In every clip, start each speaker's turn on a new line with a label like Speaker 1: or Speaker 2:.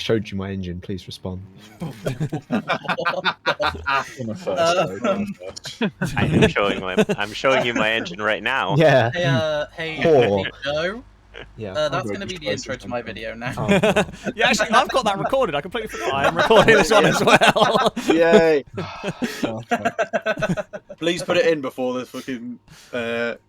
Speaker 1: showed you my engine. Please respond.
Speaker 2: I'm showing you my engine right now.
Speaker 1: Yeah.
Speaker 3: Hey,
Speaker 1: Poor.
Speaker 3: Joe.
Speaker 1: Yeah.
Speaker 3: That's going to be the intro to my video now.
Speaker 1: Oh,
Speaker 4: Yeah, actually, I've got that recorded. I completely forgot. I am recording this one as well.
Speaker 5: Yay! Please put it in before the fucking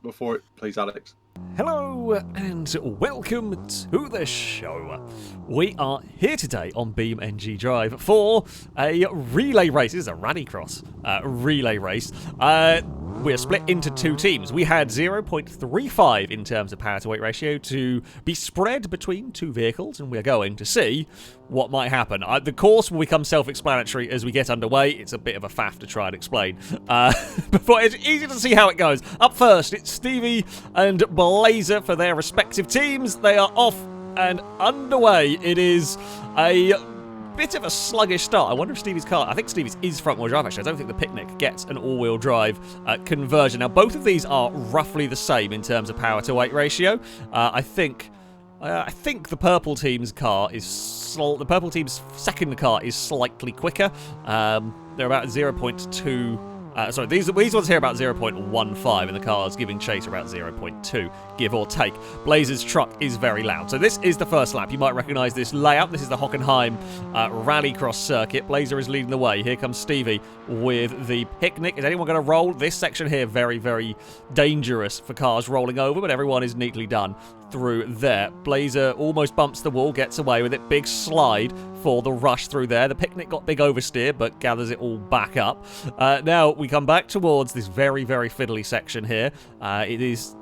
Speaker 5: before it plays Alex.
Speaker 4: Hello and welcome to the show. We are here today on BeamNG Drive for a relay race. This is a Rallycross relay race. We're split into two teams. We had 0.35 in terms of power to weight ratio to be spread between two vehicles, and we're going to see what might happen. The course will become self-explanatory as we get underway. It's a bit of a faff to try and explain. Before it's easy to see how it goes. Up first, it's Stevie and Blazer for their respective teams. They are off and underway. It is a bit of a sluggish start. I wonder if Stevie's car, I think Stevie's is front-wheel drive actually. I don't think the Picnic gets an all-wheel drive conversion. Now, both of these are roughly the same in terms of power to weight ratio. I think the purple team's car is the purple team's second car is slightly quicker. They're about 0.2. Sorry, these ones here are about 0.15, and the car's giving chase around 0.2, give or take. Blazer's truck is very loud. So this is the first lap. You might recognise this layout. This is the Hockenheim Rallycross circuit. Blazer is leading the way. Here comes Stevie with the Picnic. Is anyone going to roll? This section here, very, very dangerous for cars rolling over, but everyone is neatly done through there. Blazer almost bumps the wall, gets away with it. Big slide for the rush through there. The Picnic got big oversteer, but gathers it all back up. Now we come back towards this very, very fiddly section here. It is,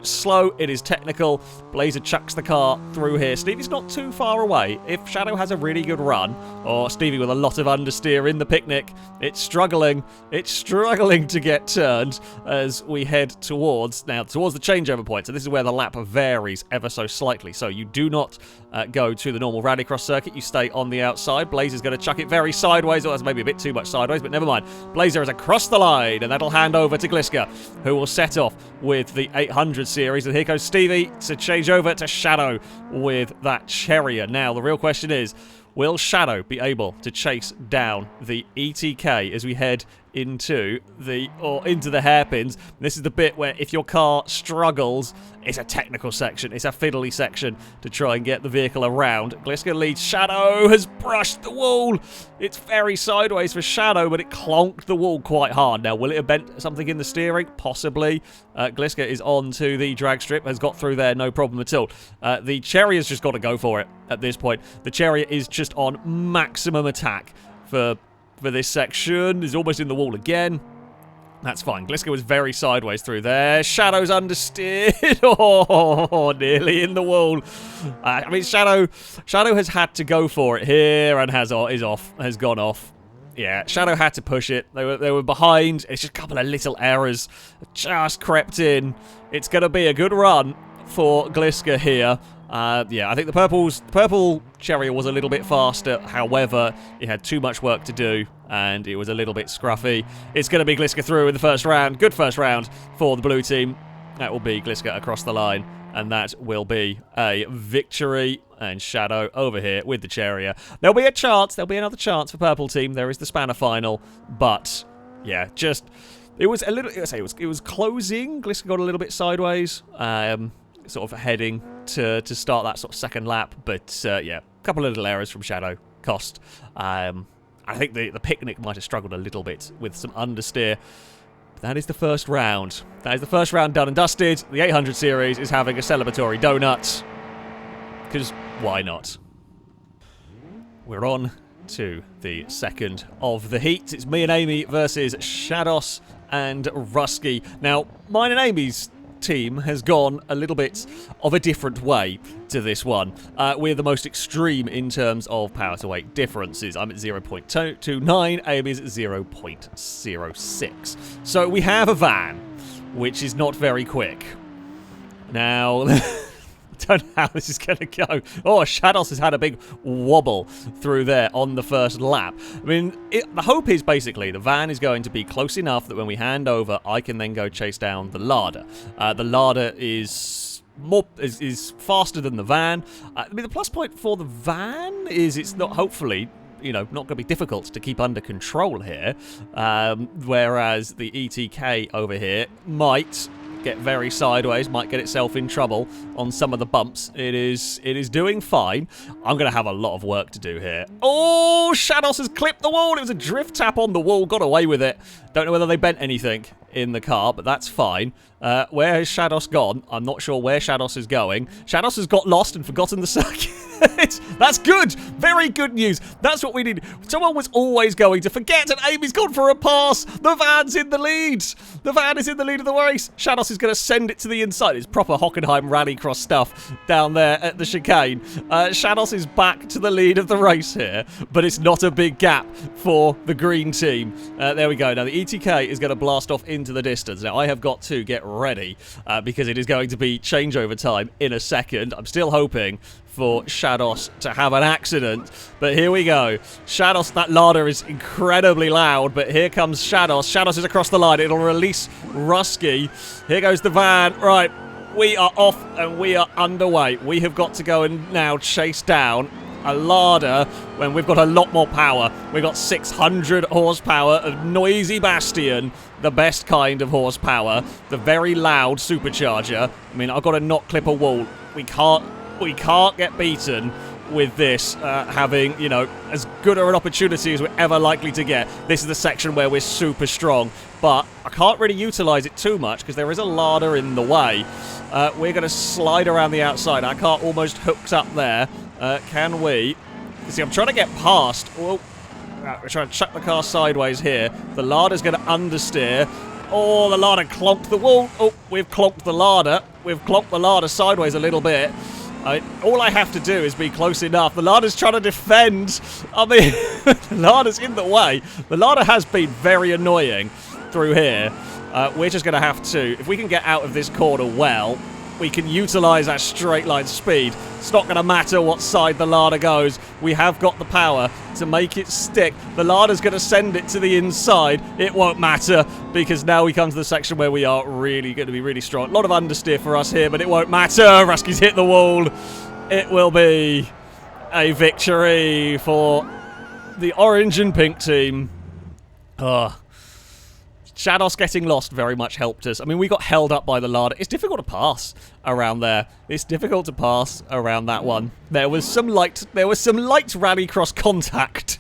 Speaker 4: slow. It is technical. Blazer chucks the car through here. Stevie's not too far away. If Shadow has a really good run, or Stevie with a lot of understeer in the Picnic, it's struggling. It's struggling to get turned as we head towards the changeover point. So this is where the lap varies ever so slightly. So you do not go to the normal Rallycross circuit. You stay on the outside. Blazer's going to chuck it very sideways. Oh, that's maybe a bit too much sideways, but never mind. Blazer is across the line, and that'll hand over to Gliska, who will set off with the 800 series. And here goes Stevie to change over to Shadow with that Chariot. Now, the real question is, will Shadow be able to chase down the ETK as we head into the hairpins? This is the bit where if your car struggles, it's a technical section. It's a fiddly section to try and get the vehicle around. Gliska leads. Shadow has brushed the wall. It's very sideways for Shadow, but it clonked the wall quite hard. Now, will it have bent something in the steering? Possibly. Gliska is on to the drag strip, has got through there, no problem at all. The Chariot's just got to go for it at this point. The Chariot is just on maximum attack for this section. Is almost in the wall again. That's fine. Gliska was very sideways through there. Shadow's understeered. Oh, nearly in the wall. I mean, Shadow has had to go for it here and has gone off. Yeah, Shadow had to push it. They were behind. It's just a couple of little errors just crept in. It's going to be a good run for Gliska here. Yeah, I think the purple Chariot was a little bit faster. However, it had too much work to do, and it was a little bit scruffy. It's going to be Gliska through in the first round. Good first round for the blue team. That will be Gliska across the line, and that will be a victory. And Shadow over here with the Chariot. There'll be a chance. There'll be another chance for purple team. There is the Spanner final, but yeah, it was a little. It was closing. Gliska got a little bit sideways. Sort of heading to start that sort of second lap, but yeah, a couple of little errors from Shadow cost. I think the Picnic might have struggled a little bit with some understeer. But that is the first round. That is the first round done and dusted. The 800 series is having a celebratory donut, because why not? We're on to the second of the heat. It's me and Amy versus Shados and Rusky. Now, mine and Amy's team has gone a little bit of a different way to this one. We're the most extreme in terms of power to weight differences. I'm at 0.29, Amy's at 0.06. So we have a van, which is not very quick. Now, I don't know how this is going to go. Oh, Shadows has had a big wobble through there on the first lap. I mean, the hope is basically the van is going to be close enough that when we hand over, I can then go chase down the Larder. The Larder is is faster than the van. I mean, the plus point for the van is it's not, hopefully, you know, not going to be difficult to keep under control here, whereas the ETK over here might get very sideways, might get itself in trouble on some of the bumps. It is doing fine. I'm going to have a lot of work to do here. Oh, Shadows has clipped the wall. It was a drift tap on the wall. Got away with it. Don't know whether they bent anything in the car, but that's fine. Where has Shadows gone? I'm not sure where Shadows is going. Shadows has got lost and forgotten the circuit. That's good. Very good news. That's what we need. Someone was always going to forget, and Amy's gone for a pass. The van's in the lead. The van is in the lead of the race. Shadows is going to send it to the inside. It's proper Hockenheim Rallycross stuff down there at the chicane. Shadows is back to the lead of the race here, but it's not a big gap for the green team. There we go. Now, the ETK is going to blast off into the distance. Now, I have got to get ready because it is going to be changeover time in a second. I'm still hoping for Shadows to have an accident, but here we go. Shadows, that ladder is incredibly loud, but here comes Shadows. Shadows is across the line. It'll release Rusky. Here goes the van. Right, we are off and we are underway. We have got to go and now chase down a ladder when we've got a lot more power. We've got 600 horsepower of noisy Bastion, the best kind of horsepower, the very loud supercharger. I mean, I've got to not clip a wall. We can't get beaten with this having, you know, as good of an opportunity as we're ever likely to get. This is the section where we're super strong, but I can't really utilize it too much because there is a ladder in the way. We're going to slide around the outside. Our car almost hooked up there. Can we? See, I'm trying to get past. Oh, we're trying to chuck the car sideways here. The ladder's going to understeer. Oh, the ladder clonked the wall. Oh, we've clonked the ladder. We've clonked the ladder sideways a little bit. All I have to do is be close enough. The ladder's trying to defend. I mean, the ladder's in the way. The ladder has been very annoying through here. We're just going to have to, if we can get out of this corner well, we can utilize our straight line speed. It's not going to matter what side the ladder goes. We have got the power to make it stick. The ladder's going to send it to the inside. It won't matter because now we come to the section where we are really going to be really strong. A lot of understeer for us here, but it won't matter. Rusky's hit the wall. It will be a victory for the orange and pink team. Shadows getting lost very much helped us. I mean, we got held up by the ladder. It's difficult to pass around there. It's difficult to pass around that one. There was some light Rallycross contact.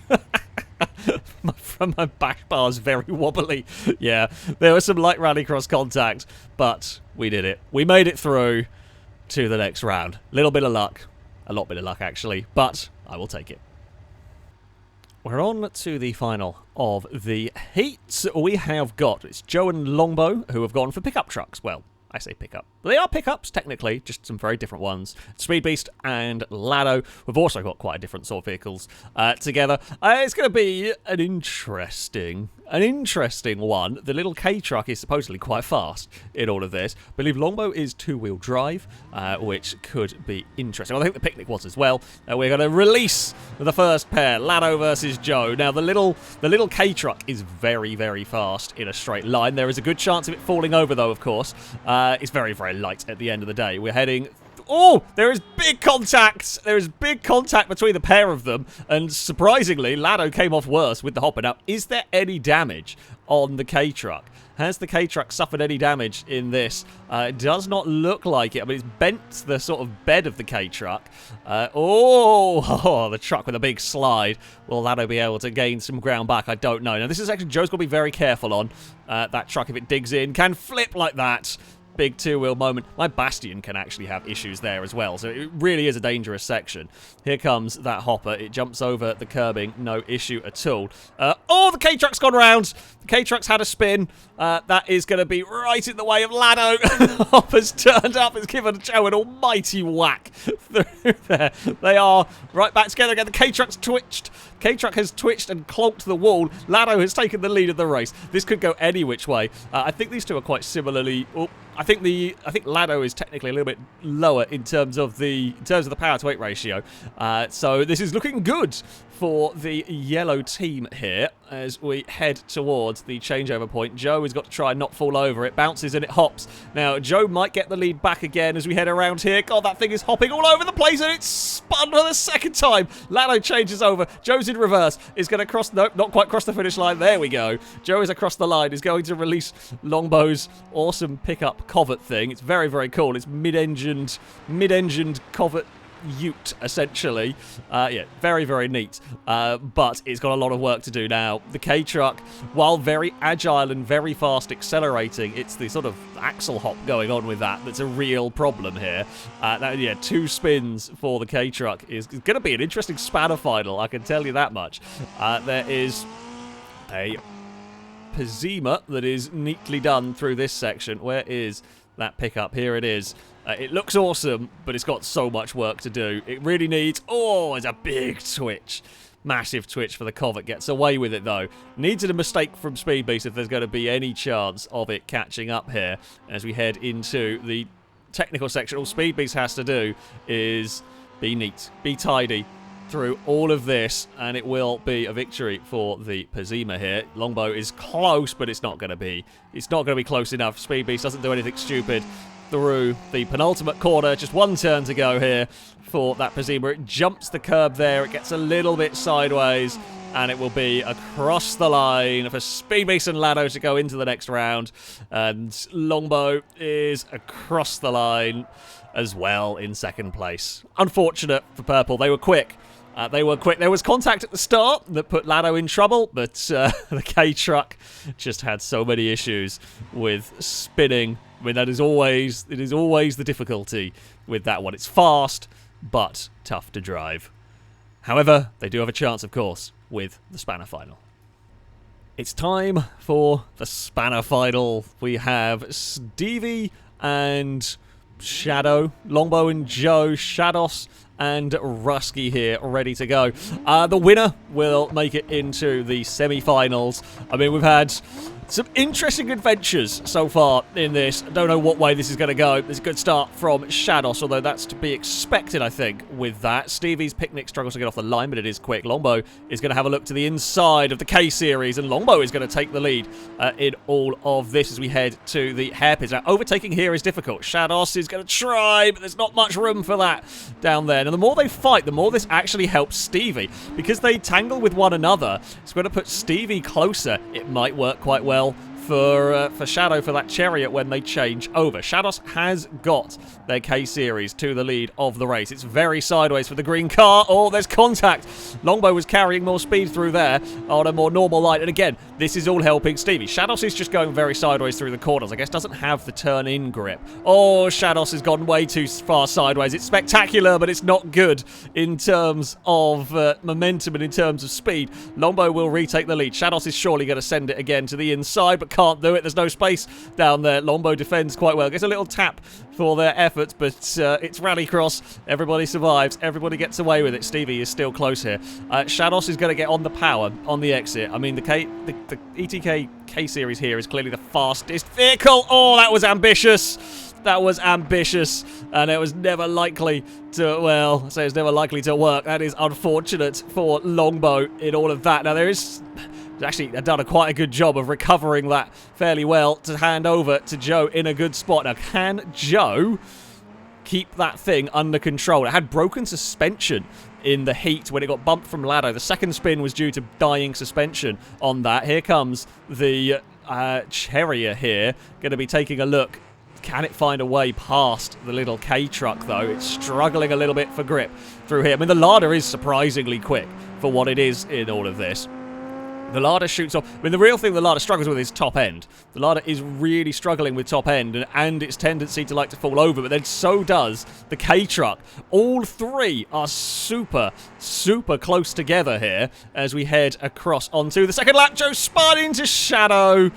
Speaker 4: From my back bar's very wobbly. Yeah, there was some light Rallycross contact, but we did it. We made it through to the next round. Little bit of luck. A lot bit of luck, actually, but I will take it. We're on to the final of the heats. We have got, it's Joe and Longbow who have gone for pickup trucks. Well, I say pickup. They are pickups, technically, just some very different ones. Speed Beast and Lado. We've also got quite a different sort of vehicles together. It's going to be an interesting one. The little K truck is supposedly quite fast in all of this. I believe Longbow is two-wheel drive, which could be interesting. I think the Picnic was as well. We're going to release the first pair, Lado versus Joe. Now, the little K truck is very, very fast in a straight line. There is a good chance of it falling over, though, of course. It's very, very light at the end of the day. We're heading... Oh, there is big contact. There is big contact between the pair of them. And surprisingly, Lado came off worse with the hopper. Now, is there any damage on the K-Truck? Has the K-Truck suffered any damage in this? It does not look like it. I mean, it's bent the sort of bed of the K-Truck. The truck with a big slide. Will Lado be able to gain some ground back? I don't know. Now, this is actually Joe's got to be very careful on. That truck, if it digs in, can flip like that. Big two-wheel moment. My Bastion can actually have issues there as well, so it really is a dangerous section. Here comes that hopper. It jumps over the curbing. No issue at all. The K-Truck's gone round. The K-Truck's had a spin. That is going to be right in the way of Lado. The hopper's turned up. It's given Joe an almighty whack through there. They are right back together again. The K-Truck's twitched. K-Truck has twitched and clonked the wall. Lado has taken the lead of the race. This could go any which way. I think these two are quite similarly... I think Lado is technically a little bit lower in terms of the power to weight ratio. So this is looking good for the yellow team here. as we head towards the changeover point. Joe has got to try and not fall over. It bounces and it hops. Now, Joe might get the lead back again as we head around here. God, that thing is hopping all over the place, and it's spun for the second time. Lado changes over. Joe's in reverse. Is going to cross... Nope, not quite cross the finish line. There we go. Joe is across the line. Is going to release Longbow's awesome pickup covert thing. It's very, very cool. It's mid-engined covert ute, essentially. Yeah, very, very neat. But it's got a lot of work to do now. The K-Truck, while very agile and very fast accelerating, it's the sort of axle hop going on with that that's a real problem here. Now, yeah, 2 spins for the K-Truck is going to be an interesting spanner final, I can tell you that much. There is a Pazima that is neatly done through this section. Where is that pickup? Here it is. It looks awesome, but it's got so much work to do. It really needs... Oh, it's a big twitch. Massive twitch for the Covert. Gets away with it, though. Needs a mistake from Speed Beast if there's going to be any chance of it catching up here as we head into the technical section. All Speed Beast has to do is be neat, be tidy through all of this, and it will be a victory for the Pazima here. Longbow is close, but it's not going to be close enough. Speed Beast doesn't do anything stupid through the penultimate corner. Just 1 turn to go here for that Pazima. It jumps the curb there. It gets a little bit sideways, and it will be across the line for Speed Beast and Lado to go into the next round. And Longbow is across the line as well in second place. Unfortunate for Purple. They were quick. There was contact at the start that put Lado in trouble, but the K-Truck just had so many issues with spinning. I mean, it is always the difficulty with that one. It's fast, but tough to drive. However, they do have a chance, of course, with the Spanner Final. It's time for the Spanner Final. We have Stevie and Shadow, Longbow and Joe, Shados and Rusky here, ready to go. The winner will make it into the semi-finals. I mean, we've had some interesting adventures so far in this. I don't know what way this is going to go. There's a good start from Shados, although that's to be expected, I think, with that. Stevie's Picnic struggles to get off the line, but it is quick. Longbow is going to have a look to the inside of the K-Series, and Longbow is going to take the lead in all of this as we head to the hairpins. Now, overtaking here is difficult. Shados is going to try, but there's not much room for that down there. And the more they fight, the more this actually helps Stevie. Because they tangle with one another, it's going to put Stevie closer. It might work quite well for Shadow for that chariot when they change over. Shadows has got their K-Series to the lead of the race. It's very sideways for the green car. Oh, there's contact. Longbow was carrying more speed through there on a more normal line. And again, this is all helping Stevie. Shadows is just going very sideways through the corners. I guess doesn't have the turn-in grip. Oh, Shadows has gone way too far sideways. It's spectacular, but it's not good in terms of momentum and in terms of speed. Longbow will retake the lead. Shadows is surely going to send it again to the inside, but can't do it. There's no space down there. Longbow defends quite well. Gets a little tap for their efforts, but it's Rallycross. Everybody survives. Everybody gets away with it. Stevie is still close here. Shados is going to get on the power on the exit. I mean, the ETK K-Series here is clearly the fastest vehicle. Oh, that was ambitious. That was ambitious, and it was never likely to, well, I say it was never likely to work. That is unfortunate for Longbow in all of that. Now, there is... Actually, they've done quite a good job of recovering that fairly well to hand over to Joe in a good spot. Now, can Joe keep that thing under control? It had broken suspension in the heat when it got bumped from Lado. The second spin was due to dying suspension on that. Here comes the Chariot here. Going to be taking a look. Can it find a way past the little K-Truck, though? It's struggling a little bit for grip through here. I mean, the Lada is surprisingly quick for what it is in all of this. The Lada shoots off. I mean, the real thing the Lada struggles with is top end. The Lada is really struggling with top end and its tendency to like to fall over, but then so does the K-Truck. All three are super, super close together here as we head across onto the second lap. Joe spun into Shadow.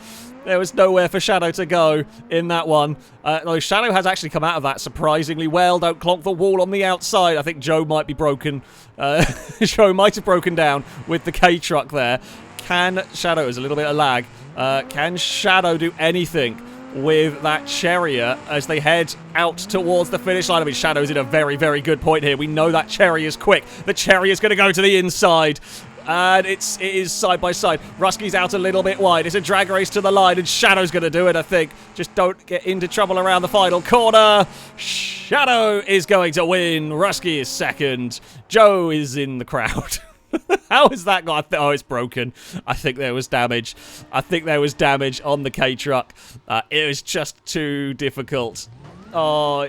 Speaker 4: There was nowhere for Shadow to go in that one. Though Shadow has actually come out of that surprisingly well. Don't clonk the wall on the outside. I think Joe might be broken. Joe might have broken down with the K-Truck there. Can Shadow, there's a little bit of lag, can Shadow do anything with that Chariot as they head out towards the finish line? I mean, Shadow's in a very, very good point here. We know that Chariot is quick. The Chariot's going to go to the inside. And it is side by side. Rusky's out a little bit wide. It's a drag race to the line, and Shadow's going to do it, I think. Just don't get into trouble around the final corner. Shadow is going to win. Rusky is second. Joe is in the crowd. How is that gone? Oh, it's broken. I think there was damage. I think there was damage on the K-Truck. It was just too difficult. Oh,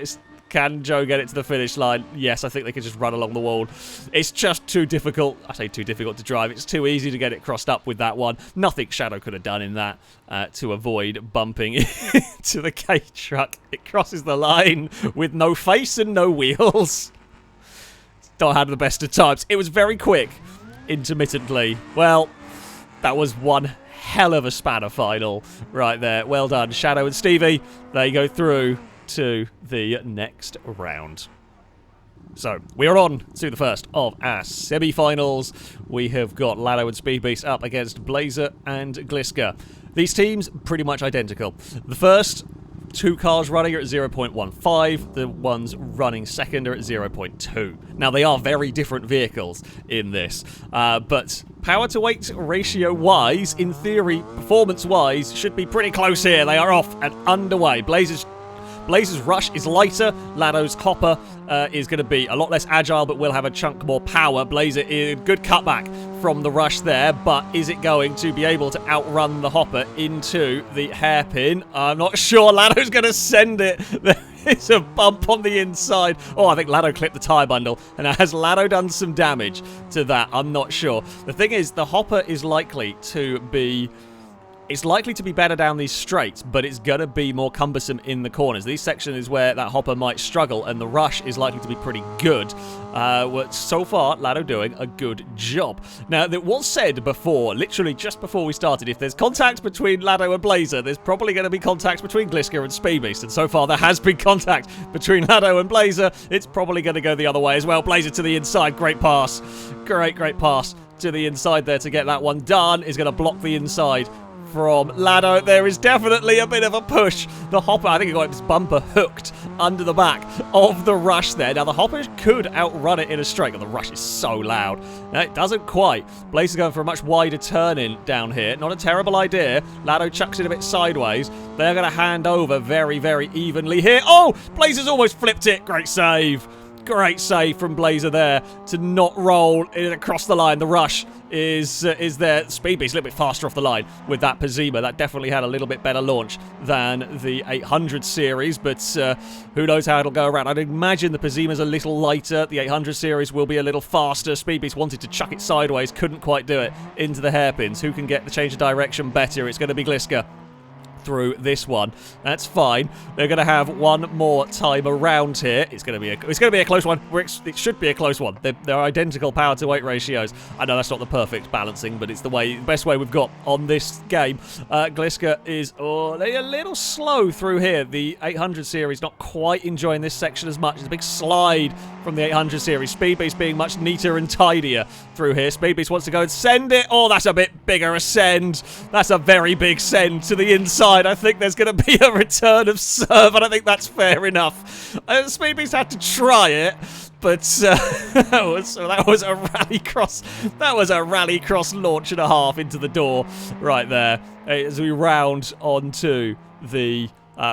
Speaker 4: can Joe get it to the finish line? Yes, I think they could just run along the wall. It's just too difficult. I say too difficult to drive. It's too easy to get it crossed up with that one. Nothing Shadow could have done in that to avoid bumping into the K-Truck. It crosses the line with no face and no wheels. Not had the best of times. It was very quick, intermittently. Well, that was one hell of a spanner final right there. Well done, Shadow and Stevie. They go through to the next round. So, we are on to the first of our semi-finals. We have got Lado and Speed Beast up against Blazer and Gliska. These teams, pretty much identical. The first two cars running are at 0.15. The ones running second are at 0.2. Now, they are very different vehicles in this, but power-to-weight ratio-wise, in theory, performance-wise, should be pretty close here. They are off and underway. Blazer's rush is lighter. Lado's hopper is going to be a lot less agile, but will have a chunk more power. Blazer is a good cutback from the rush there, but is it going to be able to outrun the hopper into the hairpin? I'm not sure. Lado's going to send it. There is a bump on the inside. Oh, I think Lado clipped the tyre bundle. And has Lado done some damage to that? I'm not sure. The thing is, the hopper is likely to be... It's likely to be better down these straights, but it's going to be more cumbersome in the corners. These sections is where that hopper might struggle, and the rush is likely to be pretty good. So far, Lado doing a good job. Now, it was said before, literally just before we started, if there's contact between Lado and Blazer, there's probably going to be contact between Gliska and Speed Beast. And so far, there has been contact between Lado and Blazer. It's probably going to go the other way as well. Blazer to the inside. Great pass. Great pass to the inside there to get that one done. Is going to block the inside from Lado. There is definitely a bit of a push. The hopper, I think he got his bumper hooked under the back of the rush there. Now, the hopper could outrun it in a straight, but the rush is so loud. Now, it doesn't quite. Blaze is going for a much wider turn-in down here. Not a terrible idea. Lado chucks it a bit sideways. They're going to hand over very, very evenly here. Oh! Blazer's almost flipped it. Great save. Great save from Blazer there to not roll it across the line. The rush is there. Speed Beast a little bit faster off the line with that Pazima. That definitely had a little bit better launch than the 800 series, but who knows how it'll go around. I'd imagine the Pazima's a little lighter. The 800 series will be a little faster. Speed Beast wanted to chuck it sideways, couldn't quite do it into the hairpins. Who can get the change of direction better? It's going to be Gliska through this one. That's fine. They're going to have one more time around here. It's going to be a close one. It should be a close one. They're identical power to weight ratios. I know that's not the perfect balancing, but it's the best way we've got on this game. Gliska is a little slow through here. The 800 series not quite enjoying this section as much. It's a big slide from the 800 series. Speed Beast being much neater and tidier through here. Speed Beast wants to go and send it. Oh, that's a bit bigger a send. That's a very big send to the inside. I think there's going to be a return of serve, and I think that's fair enough. Speed Beast had to try it, but that was a Rallycross. That was a Rallycross launch and a half into the door right there as we round onto the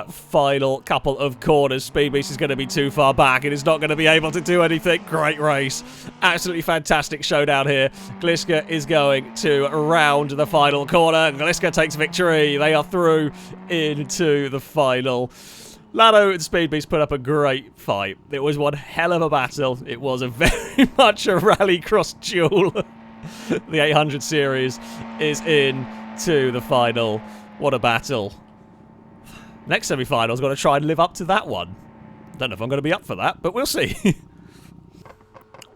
Speaker 4: final couple of corners. Speed Beast is going to be too far back and is not going to be able to do anything. Great race. Absolutely fantastic showdown here. Gliska is going to round the final corner. Gliska takes victory. They are through into the final. Lado and Speed Beast put up a great fight. It was one hell of a battle. It was very much a Rallycross duel. The 800 series is in to the final. What a battle. Next semi-final's got to try and live up to that one. Don't know if I'm going to be up for that, but we'll see.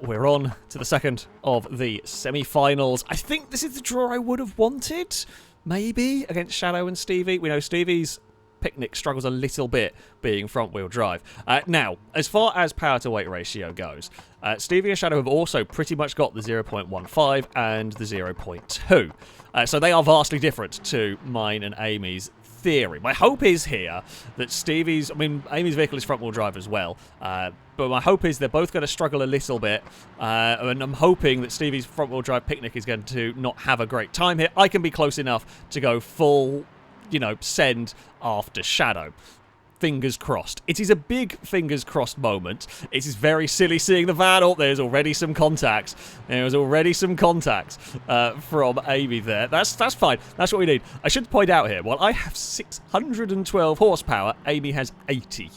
Speaker 4: We're on to the second of the semi-finals. I think this is the draw I would have wanted, maybe, against Shadow and Stevie. We know Stevie's Picnic struggles a little bit being front-wheel drive. Now, as far as power-to-weight ratio goes, Stevie and Shadow have also pretty much got the 0.15 and the 0.2. So they are vastly different to mine and Amy's theory, my hope is here that Stevie's, I mean, Amy's vehicle is front-wheel drive as well, but my hope is they're both going to struggle a little bit, and I'm hoping that Stevie's front-wheel drive Picnic is going to not have a great time here. I can be close enough to go full, you know, send after Shadow. Fingers crossed. It is a big fingers crossed moment. It is very silly seeing the van. Oh, there's already some contacts. There's already some contacts from Amy there. That's fine. That's what we need. I should point out here, while I have 612 horsepower, Amy has 80.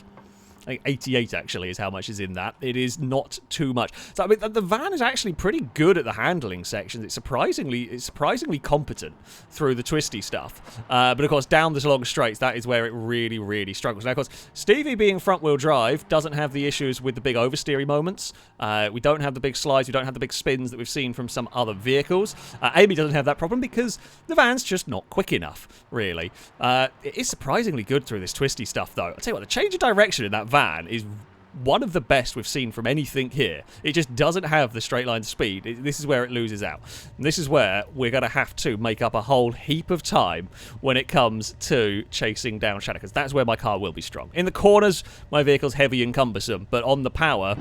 Speaker 4: I think 88 actually is how much is in that. It is not too much. So I mean, the van is actually pretty good at the handling sections. It's surprisingly competent through the twisty stuff. But of course, down the long straights, that is where it really, really struggles. Now, of course, Stevie being front-wheel drive doesn't have the issues with the big oversteery moments. We don't have the big slides. We don't have the big spins that we've seen from some other vehicles. Amy doesn't have that problem because the van's just not quick enough, really. It is surprisingly good through this twisty stuff, though. I'll tell you what, the change of direction in that van is one of the best we've seen from anything here. It just doesn't have the straight line speed. This is where it loses out. And this is where we're going to have to make up a whole heap of time when it comes to chasing down Shadow, because that's where my car will be strong. In the corners, my vehicle's heavy and cumbersome, but on the power,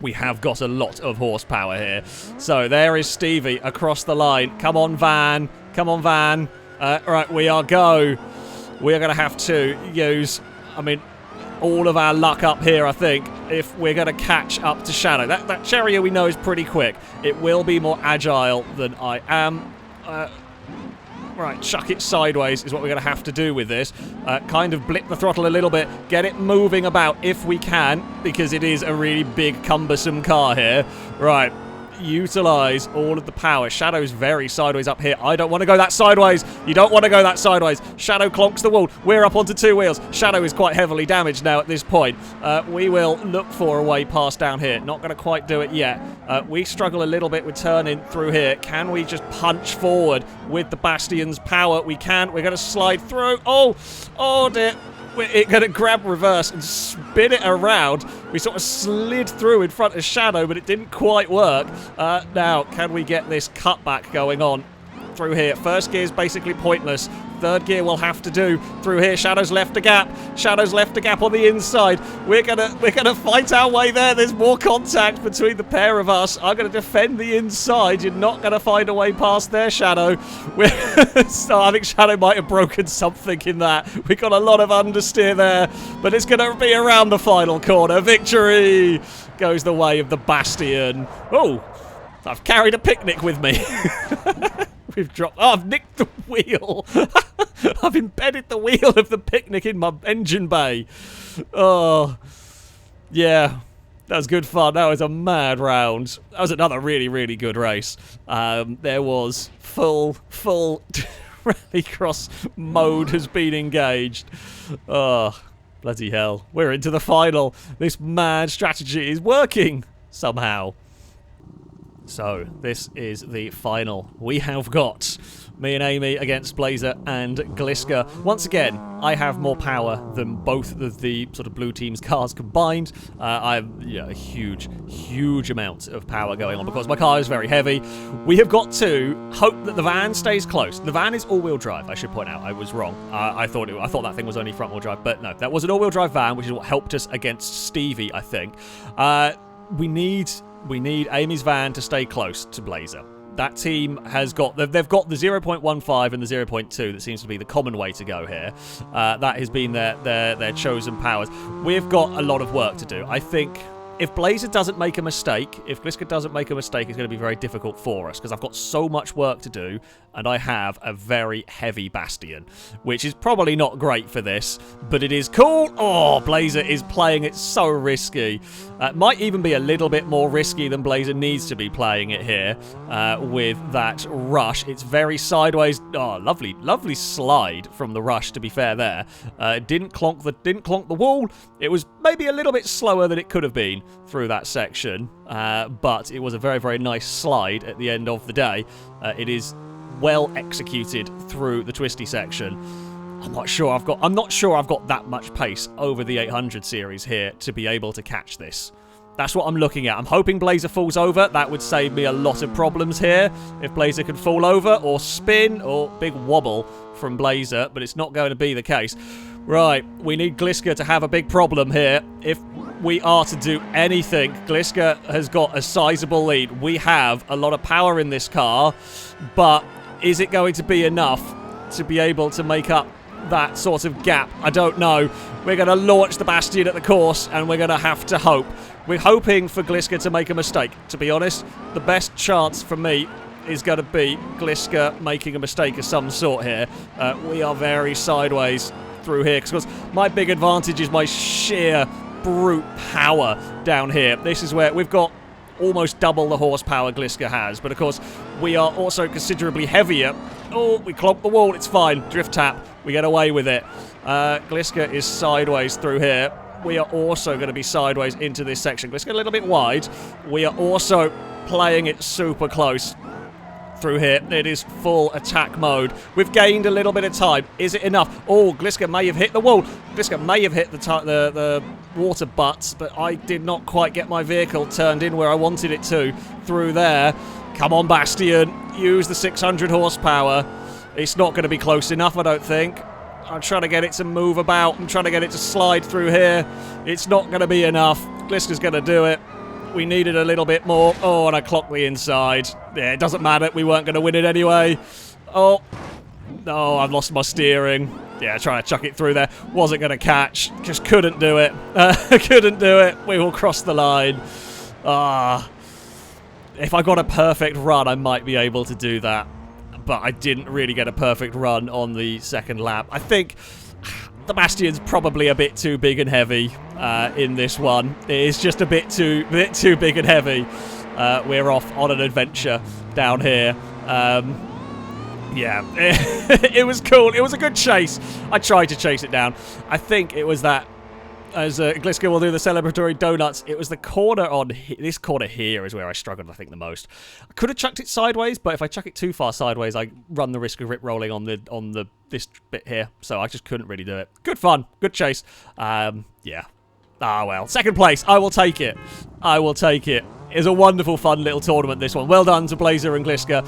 Speaker 4: we have got a lot of horsepower here. So there is Stevie across the line. Come on, van. Come on, van. Right, we are go. We are going to have to use, I mean, all of our luck up here, I think, if we're going to catch up to Shadow. That Cherrier we know is pretty quick. It will be more agile than I am. Right, chuck it sideways is what we're going to have to do with this. Kind of blip the throttle a little bit, get it moving about if we can, because it is a really big, cumbersome car here. Right. Utilise all of the power. Shadow's very sideways up here. I don't want to go that sideways. You don't want to go that sideways. Shadow clonks the wall. We're up onto two wheels. Shadow is quite heavily damaged now at this point. We will look for a way past down here. Not going to quite do it yet. We struggle a little bit with turning through here. Can we just punch forward with the Bastion's power? We can. We're going to slide through. Oh dear. We're going to grab reverse and spin it around. We sort of slid through in front of Shadow, but it didn't quite work. Now, can we get this cutback going on through here? First gear is basically pointless. Third gear will have to do through here. Shadow's left a gap. Shadow's left a gap on the inside. We're gonna fight our way there. There's more contact between the pair of us. I'm gonna defend the inside. You're not gonna find a way past there, Shadow. So I think Shadow might have broken something in that. We got a lot of understeer there, but it's gonna be around the final corner. Victory goes the way of the Bastion. Oh, I've carried a picnic with me. We've dropped. Oh, I've nicked the wheel. I've embedded the wheel of the picnic in my engine bay. Oh, yeah. That was good fun. That was a mad round. That was another really, really good race. There was full Rallycross mode has been engaged. Oh, bloody hell. We're into the final. This mad strategy is working somehow. So, this is the final. We have got me and Amy against Blazer and Gliska. Once again, I have more power than both of the sort of blue team's cars combined. I have a huge amount of power going on because my car is very heavy. We have got to hope that the van stays close. The van is all-wheel drive, I should point out. I was wrong. I thought that thing was only front-wheel drive, but no, that was an all-wheel drive van, which is what helped us against Stevie, I think. We need Amy's van to stay close to Blazer. That team has got... They've got the 0.15 and the 0.2 that seems to be the common way to go here. That has been their chosen powers. We've got a lot of work to do. I think if Blazer doesn't make a mistake, if Gliska doesn't make a mistake, it's going to be very difficult for us because I've got so much work to do and I have a very heavy Bastion, which is probably not great for this, but it is cool. Oh, Blazer is playing it so risky. Might even be a little bit more risky than Blazer needs to be playing it here with that rush. It's very sideways. Oh, lovely slide from the rush, to be fair there. It didn't clonk the wall. It was maybe a little bit slower than it could have been through that section, but it was a very, very nice slide at the end of the day. It is well executed through the twisty section. I'm not sure I've got that much pace over the 800 series here to be able to catch this. That's what I'm looking at. I'm hoping Blazer falls over. That would save me a lot of problems here. If Blazer could fall over or spin or big wobble from Blazer, but it's not going to be the case. Right, we need Gliska to have a big problem here. If we are to do anything, Gliska has got a sizable lead. We have a lot of power in this car, but is it going to be enough to be able to make up that sort of gap? I don't know. We're going to launch the Bastion at the course, and we're going to have to hope. We're hoping for Gliska to make a mistake. To be honest, the best chance for me is going to be Gliska making a mistake of some sort here. We are very sideways through here, because my big advantage is my sheer brute power down here. This is where we've got almost double the horsepower Gliska has, but of course we are also considerably heavier. Oh, we clogged the wall. It's fine. Drift tap. We get away with it. Gliska is sideways through here. We are also going to be sideways into this section. Gliska a little bit wide. We are also playing it super close through here. It is full attack mode. We've gained a little bit of time. Is it enough? Oh, Gliska may have hit the wall. Gliska may have hit the water butts, but I did not quite get my vehicle turned in where I wanted it to through there. Come on, Bastion. Use the 600 horsepower. It's not going to be close enough, I don't think. I'm trying to get it to move about. I'm trying to get it to slide through here. It's not going to be enough. Gliska's going to do it. We needed a little bit more. Oh, and I clocked the inside. Yeah, it doesn't matter. We weren't going to win it anyway. Oh. No, I've lost my steering. Yeah, trying to chuck it through there. Wasn't going to catch. Just couldn't do it. Couldn't do it. We will cross the line. If I got a perfect run, I might be able to do that. But I didn't really get a perfect run on the second lap. I think the Bastion's probably a bit too big and heavy in this one. It is just a bit too big and heavy. We're off on an adventure down here. Yeah, it was cool. It was a good chase. I tried to chase it down. I think it was that, as Gliska will do the celebratory donuts, it was the corner on this corner here is where I struggled, I think, the most. I could have chucked it sideways, but if I chuck it too far sideways, I run the risk of rip rolling on this bit here. So I just couldn't really do it. Good fun, good chase. Yeah. Ah, well, second place. I will take it. I will take it. It's a wonderful, fun little tournament, this one. Well done to Blazer and Gliska.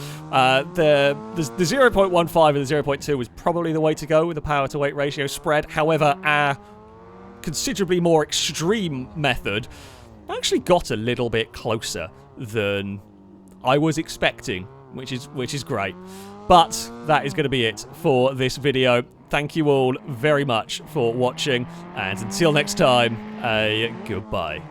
Speaker 4: The 0.15 and the 0.2 was probably the way to go with the power-to-weight ratio spread. However, our considerably more extreme method actually got a little bit closer than I was expecting, which is great. But that is going to be it for this video. Thank you all very much for watching, and until next time, goodbye.